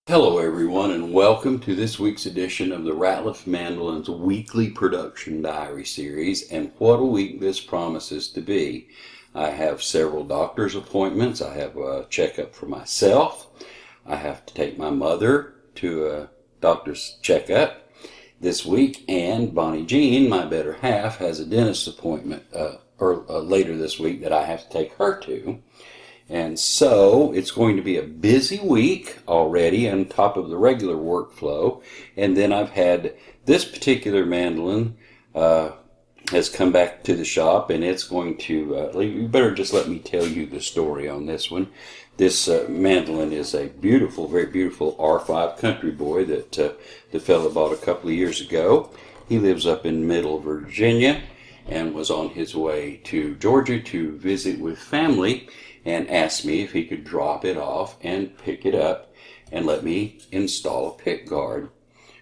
Hello everyone, and welcome to this week's edition of the RATLIFF Mandolins weekly production diary series. And what a week this promises to be. I have several doctor's appointments. I have a checkup for myself. I have to take my mother to a doctor's checkup this week, and Bonnie Jean, my better half, has a dentist appointment later this week that I have to take her to. And so it's going to be a busy week already on top of the regular workflow. And then I've had this particular mandolin has come back to the shop, and it's going to, you better just let me tell you the story on this one. This mandolin is a beautiful, very beautiful R5 country boy that the fella bought a couple of years ago. He lives up in Middle Virginia and was on his way to Georgia to visit with family, and asked me if he could drop it off and pick it up and let me install a pick guard.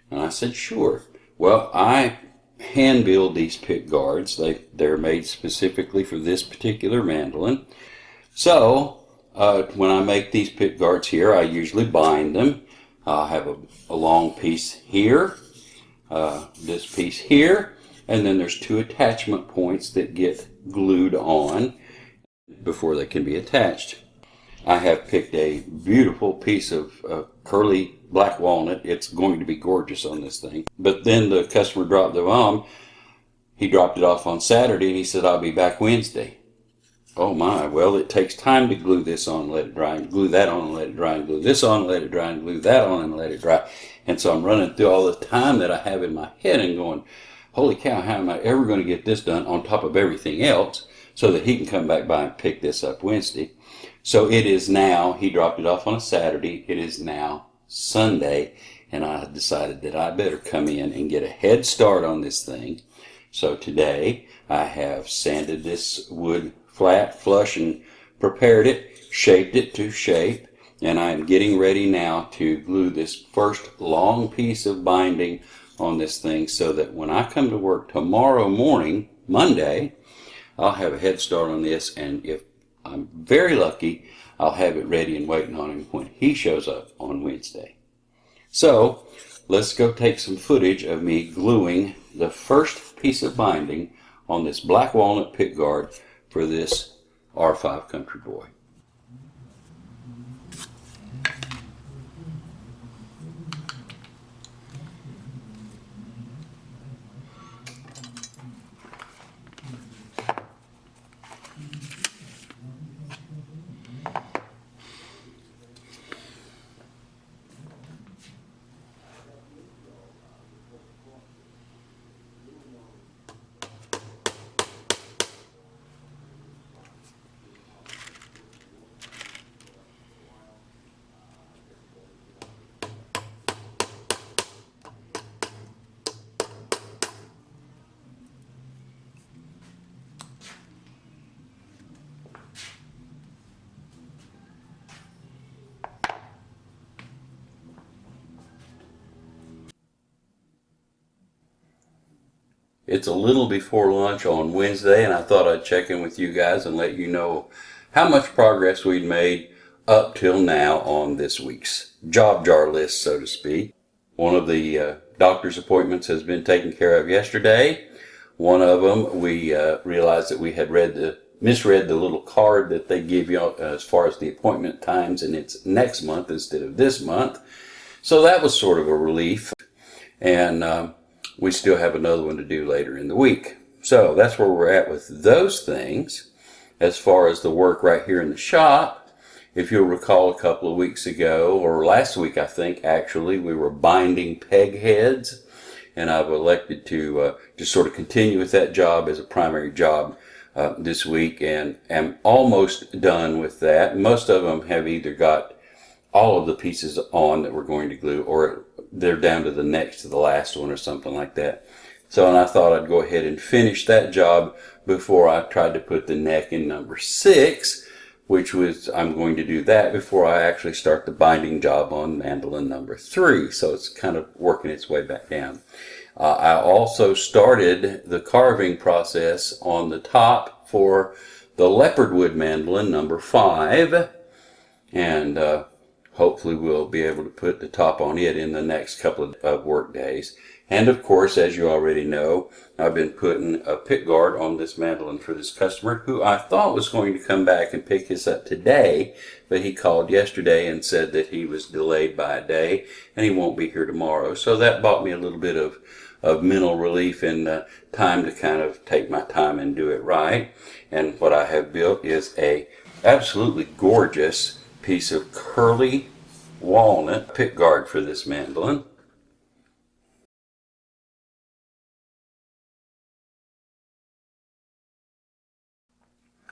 And I said, sure. Well, I hand build these pick guards. They're made specifically for this particular mandolin. So when I make these pick guards here, I usually bind them. I'll have a long piece here, this piece here, and then there's two attachment points that get glued on before they can be attached. I have picked a beautiful piece of curly black walnut. It's going to be gorgeous on this thing. But then the customer dropped the bomb. He dropped it off on Saturday, and he said, I'll be back Wednesday. Oh my, well, it takes time to glue this on and let it dry, and glue that on and let it dry, and glue this on and let it dry, and glue that on and let it dry. And so I'm running through all the time that I have in my head and going, holy cow, how am I ever going to get this done on top of everything else, so that he can come back by and pick this up Wednesday. So it is now, he dropped it off on a Saturday, it is now Sunday, and I decided that I better come in and get a head start on this thing. So today I have sanded this wood flat, flush, and prepared it, shaped it to shape, and I am getting ready now to glue this first long piece of binding on this thing so that when I come to work tomorrow morning, Monday, I'll have a head start on this, and if I'm very lucky, I'll have it ready and waiting on him when he shows up on Wednesday. So let's go take some footage of me gluing the first piece of binding on this black walnut pick guard for this R5 country boy. It's a little before lunch on Wednesday, and I thought I'd check in with you guys and let you know how much progress we'd made up till now on this week's job jar list, so to speak. One of the doctor's appointments has been taken care of yesterday. One of them, we realized that we had misread the little card that they give you as far as the appointment times, and it's next month instead of this month. So that was sort of a relief. And we still have another one to do later in the week. So that's where we're at with those things. As far as the work right here in the shop, if you'll recall a couple of weeks ago, or last week I think actually, we were binding peg heads, and I've elected to just sort of continue with that job as a primary job this week, and am almost done with that. Most of them have either got all of the pieces on that we're going to glue, or they're down to the next to the last one or something like that. So, and I thought I'd go ahead and finish that job before I tried to put the neck in number 6, which was, I'm going to do that before I actually start the binding job on mandolin number 3. So it's kind of working its way back down. I also started the carving process on the top for the leopard wood mandolin number 5. And Hopefully we'll be able to put the top on it in the next couple of work days. And of course, as you already know, I've been putting a pick guard on this mandolin for this customer who I thought was going to come back and pick this up today, but he called yesterday and said that he was delayed by a day and he won't be here tomorrow. So that bought me a little bit of mental relief and time to kind of take my time and do it right. And what I have built is a absolutely gorgeous piece of curly walnut pick guard for this mandolin.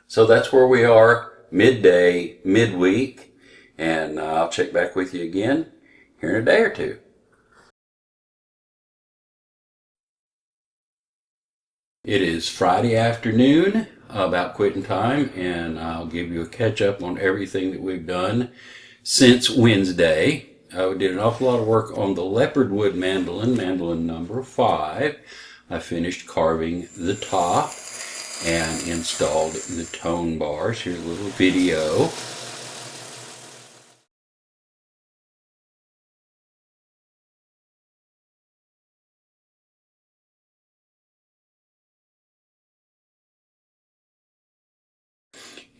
So that's where we are midday, midweek, and I'll check back with you again here in a day or two. It is Friday afternoon, about quitting time, and I'll give you a catch up on everything that we've done since Wednesday. We did an awful lot of work on the leopard wood mandolin, mandolin number 5. I finished carving the top and installed the tone bars. Here's a little video.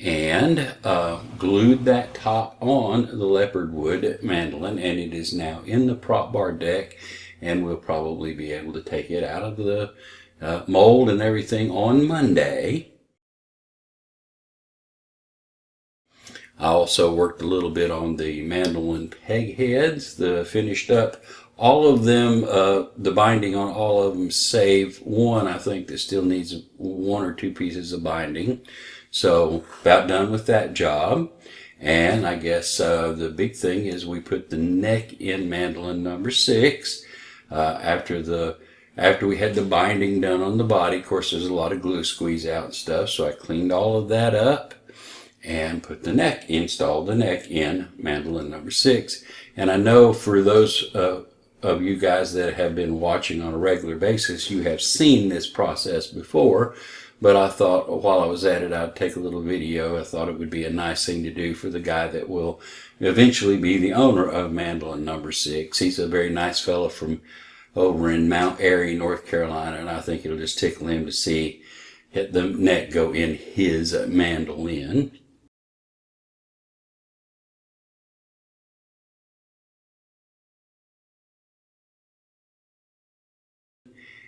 And glued that top on the leopard wood mandolin, and it is now in the prop bar deck, and we'll probably be able to take it out of the mold and everything on Monday. I also worked a little bit on the mandolin peg heads, the finished up. All of them, the binding on all of them, save one, I think, that still needs 1 or 2 pieces of binding. So about done with that job. And I guess the big thing is we put the neck in mandolin number 6 after we had the binding done on the body. Of course, there's a lot of glue squeeze out and stuff, so I cleaned all of that up and put the neck, installed the neck in mandolin number 6. And I know for those of you guys that have been watching on a regular basis, you have seen this process before, but I thought while I was at it, I'd take a little video. I thought it would be a nice thing to do for the guy that will eventually be the owner of mandolin number 6. He's a very nice fellow from over in Mount Airy, North Carolina, and I think it'll just tickle him to see the neck go in his mandolin.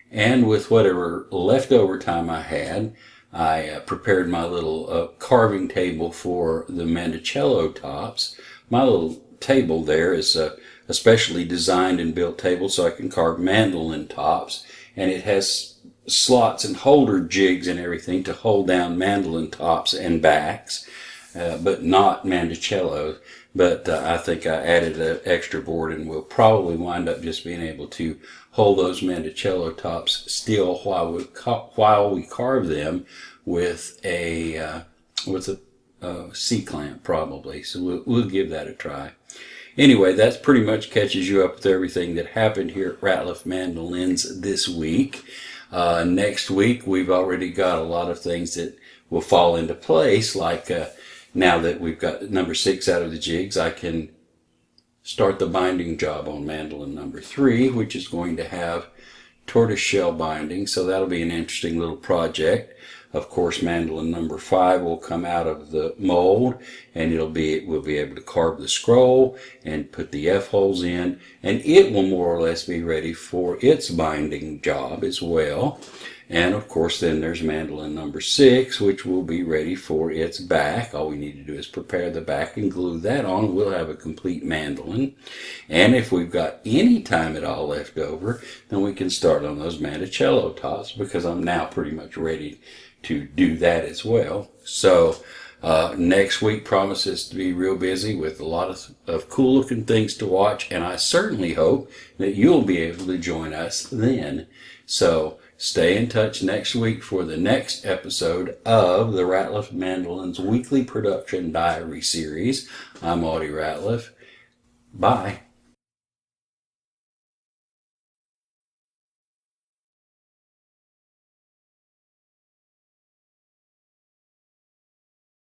And with whatever leftover time I had, I prepared my little carving table for the mandocello tops. My little table there is a specially designed and built table so I can carve mandolin tops, and it has slots and holder jigs and everything to hold down mandolin tops and backs, but not mandocellos. But I think I added an extra board, and we'll probably wind up just being able to hold those mandocello tops still while we carve them with a C-clamp probably. So we'll give that a try. Anyway, that's pretty much catches you up with everything that happened here at RATLIFF Mandolins this week. Next week, we've already got a lot of things that will fall into place, like now that we've got number 6 out of the jigs, I can start the binding job on mandolin number 3, which is going to have tortoiseshell binding, so that'll be an interesting little project. Of course, mandolin number 5 will come out of the mold, and we'll be able to carve the scroll and put the F-holes in, and it will more or less be ready for its binding job as well. And of course, then there's mandolin number 6, which will be ready for its back. All we need to do is prepare the back and glue that on. We'll have a complete mandolin. And if we've got any time at all left over, then we can start on those mandocello tops, because I'm now pretty much ready to do that as well. So next week promises to be real busy with a lot of cool looking things to watch, and I certainly hope that you'll be able to join us then. So stay in touch next week for the next episode of the RATLIFF Mandolins Weekly Production Diary Series. I'm Audie Ratliff. Bye.